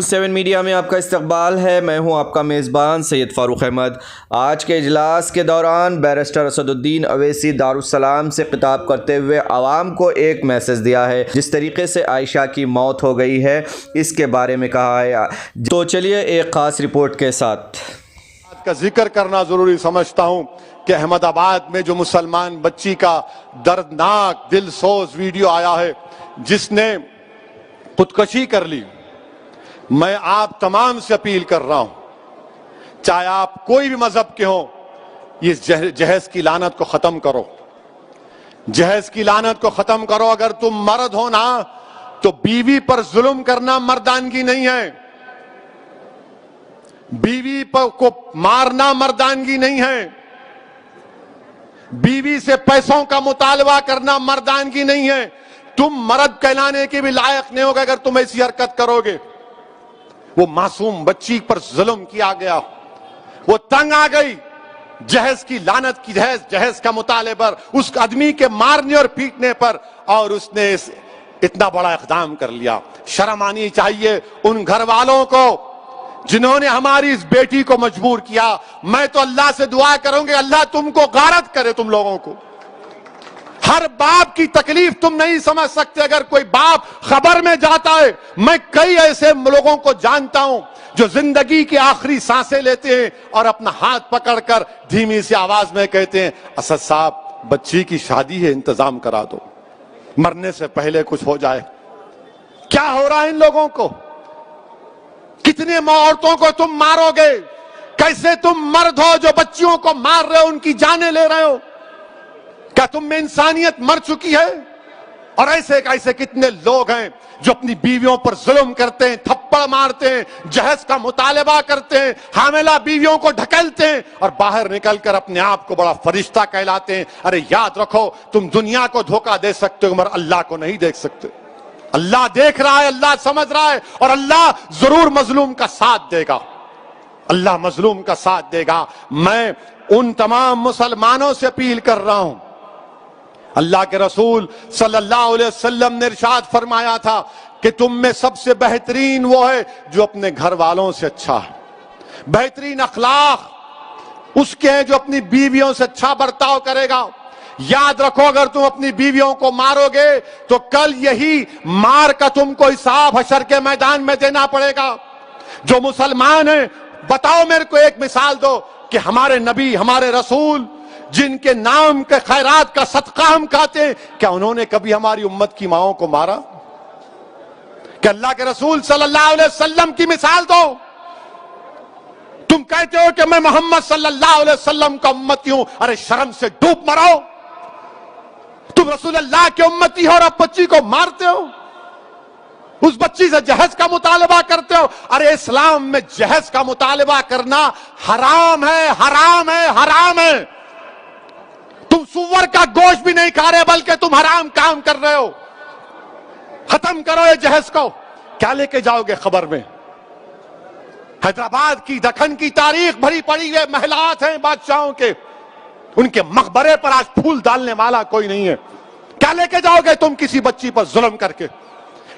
7 media میں آپ کا استقبال ہے۔ میں ہوں آپ کا میزبان سید فاروق احمد۔ آج کے اجلاس کے دوران بیرسٹر اسد الدین اویسی دارالسلام سے خطاب کرتے ہوئے عوام کو ایک میسج دیا ہے۔ جس طریقے سے عائشہ کی موت ہو گئی ہے اس کے بارے میں کہا ہے، تو چلیے ایک خاص رپورٹ کے ساتھ کا ذکر کرنا ضروری سمجھتا ہوں کہ احمد آباد میں جو مسلمان بچی کا دردناک دل سوز ویڈیو آیا ہے جس نے خودکشی کر لی، میں آپ تمام سے اپیل کر رہا ہوں، چاہے آپ کوئی بھی مذہب کے ہوں، یہ جہیز کی لعنت کو ختم کرو، جہیز کی لعنت کو ختم کرو۔ اگر تم مرد ہو نا تو بیوی پر ظلم کرنا مردانگی نہیں ہے، بیوی کو مارنا مردانگی نہیں ہے، بیوی سے پیسوں کا مطالبہ کرنا مردانگی نہیں ہے۔ تم مرد کہلانے کے بھی لائق نہیں ہوگا اگر تم ایسی حرکت کرو گے۔ وہ معصوم بچی پر ظلم کیا گیا، وہ تنگ آ گئی جہیز کی لعنت کی، جہیز کا مطالبہ پر، اس آدمی کے مارنے اور پیٹنے پر، اور اس نے اتنا بڑا اقدام کر لیا۔ شرم آنی چاہیے ان گھر والوں کو جنہوں نے ہماری اس بیٹی کو مجبور کیا۔ میں تو اللہ سے دعا کروں گے اللہ تم کو غارت کرے، تم لوگوں کو۔ ہر باپ کی تکلیف تم نہیں سمجھ سکتے اگر کوئی باپ خبر میں جاتا ہے۔ میں کئی ایسے لوگوں کو جانتا ہوں جو زندگی کی آخری سانسیں لیتے ہیں اور اپنا ہاتھ پکڑ کر دھیمی سی آواز میں کہتے ہیں اسد صاحب بچی کی شادی ہے، انتظام کرا دو، مرنے سے پہلے کچھ ہو جائے۔ کیا ہو رہا ہے ان لوگوں کو؟ کتنے عورتوں کو تم مارو گے؟ کیسے تم مرد ہو جو بچیوں کو مار رہے ہو، ان کی جانیں لے رہے ہو؟ کیا تم میں انسانیت مر چکی ہے؟ اور ایسے کتنے لوگ ہیں جو اپنی بیویوں پر ظلم کرتے ہیں، تھپڑ مارتے ہیں، جہیز کا مطالبہ کرتے ہیں، حاملہ بیویوں کو ڈھکیلتے ہیں اور باہر نکل کر اپنے آپ کو بڑا فرشتہ کہلاتے ہیں۔ ارے یاد رکھو تم دنیا کو دھوکہ دے سکتے ہو مگر اللہ کو نہیں دیکھ سکتے۔ اللہ دیکھ رہا ہے، اللہ سمجھ رہا ہے، اور اللہ ضرور مظلوم کا ساتھ دے گا، اللہ مظلوم کا ساتھ دے گا۔ میں ان تمام مسلمانوں سے اپیل کر رہا ہوں، اللہ کے رسول صلی اللہ علیہ وسلم نے ارشاد فرمایا تھا کہ تم میں سب سے بہترین وہ ہے جو اپنے گھر والوں سے اچھا ہے۔ بہترین اخلاق اس کے ہیں جو اپنی بیویوں سے اچھا برتاؤ کرے گا۔ یاد رکھو اگر تم اپنی بیویوں کو مارو گے تو کل یہی مار کا تم کو حساب حشر کے میدان میں دینا پڑے گا۔ جو مسلمان ہیں بتاؤ میرے کو ایک مثال دو کہ ہمارے نبی، ہمارے رسول جن کے نام کے خیرات کا صدقہ ہم کھاتے ہیں، کیا انہوں نے کبھی ہماری امت کی ماؤں کو مارا؟ کہ اللہ کے رسول صلی اللہ علیہ وسلم کی مثال دو۔ تم کہتے ہو کہ میں محمد صلی اللہ علیہ وسلم کا امتی ہوں، ارے شرم سے ڈوب مرو۔ تم رسول اللہ کے امتی ہو اور اب بچی کو مارتے ہو، اس بچی سے جہیز کا مطالبہ کرتے ہو۔ ارے اسلام میں جہیز کا مطالبہ کرنا حرام ہے، حرام ہے، حرام ہے۔ تم سور کا گوشت بھی نہیں کھا رہے بلکہ تم حرام کام کر رہے ہو۔ ختم کرو یہ جہیز کو۔ کیا لے کے جاؤ گے خبر میں؟ حیدرآباد کی، دکن کی تاریخ بھری پڑی ہے، محلات ہیں بادشاہوں کے، ان کے مقبرے پر آج پھول ڈالنے والا کوئی نہیں ہے۔ کیا لے کے جاؤ گے تم کسی بچی پر ظلم کر کے؟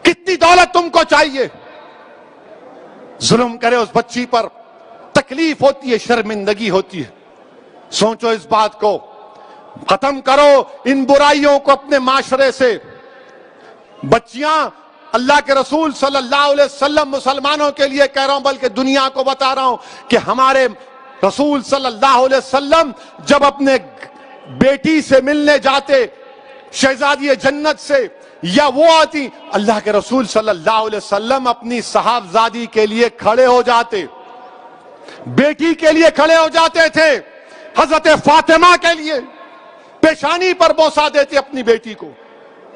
کتنی دولت تم کو چاہیے؟ ظلم کرے اس بچی پر، تکلیف ہوتی ہے، شرمندگی ہوتی ہے۔ سوچو اس بات کو، ختم کرو ان برائیوں کو اپنے معاشرے سے۔ بچیاں، اللہ کے رسول صلی اللہ علیہ وسلم مسلمانوں کے لیے کہہ رہا ہوں بلکہ دنیا کو بتا رہا ہوں کہ ہمارے رسول صلی اللہ علیہ وسلم جب اپنے بیٹی سے ملنے جاتے، شہزادی جنت سے، یا وہ آتی، اللہ کے رسول صلی اللہ علیہ وسلم اپنی صاحبزادی کے لیے کھڑے ہو جاتے، بیٹی کے لیے کھڑے ہو جاتے تھے، حضرت فاطمہ کے لیے پیشانی پر بوسہ دیتے اپنی بیٹی کو۔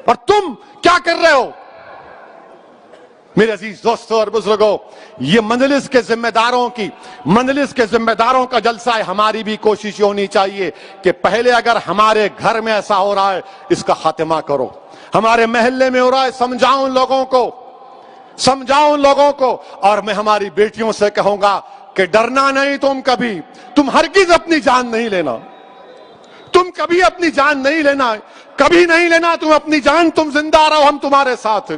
اور تم کیا کر رہے ہو؟ میرے عزیز دوستوں اور بزرگوں، یہ مجلس کے ذمہ داروں کا جلسہ ہے۔ ہماری بھی کوشش ہونی چاہیے کہ پہلے اگر ہمارے گھر میں ایسا ہو رہا ہے اس کا خاتمہ کرو، ہمارے محلے میں ہو رہا ہے سمجھاؤ ان لوگوں کو، اور میں ہماری بیٹیوں سے کہوں گا کہ ڈرنا نہیں، تم ہرگز اپنی جان نہیں لینا، تم کبھی اپنی جان نہیں لینا، کبھی نہیں لینا تم اپنی جان، تم زندہ رہو، ہم تمہارے ساتھ ہیں۔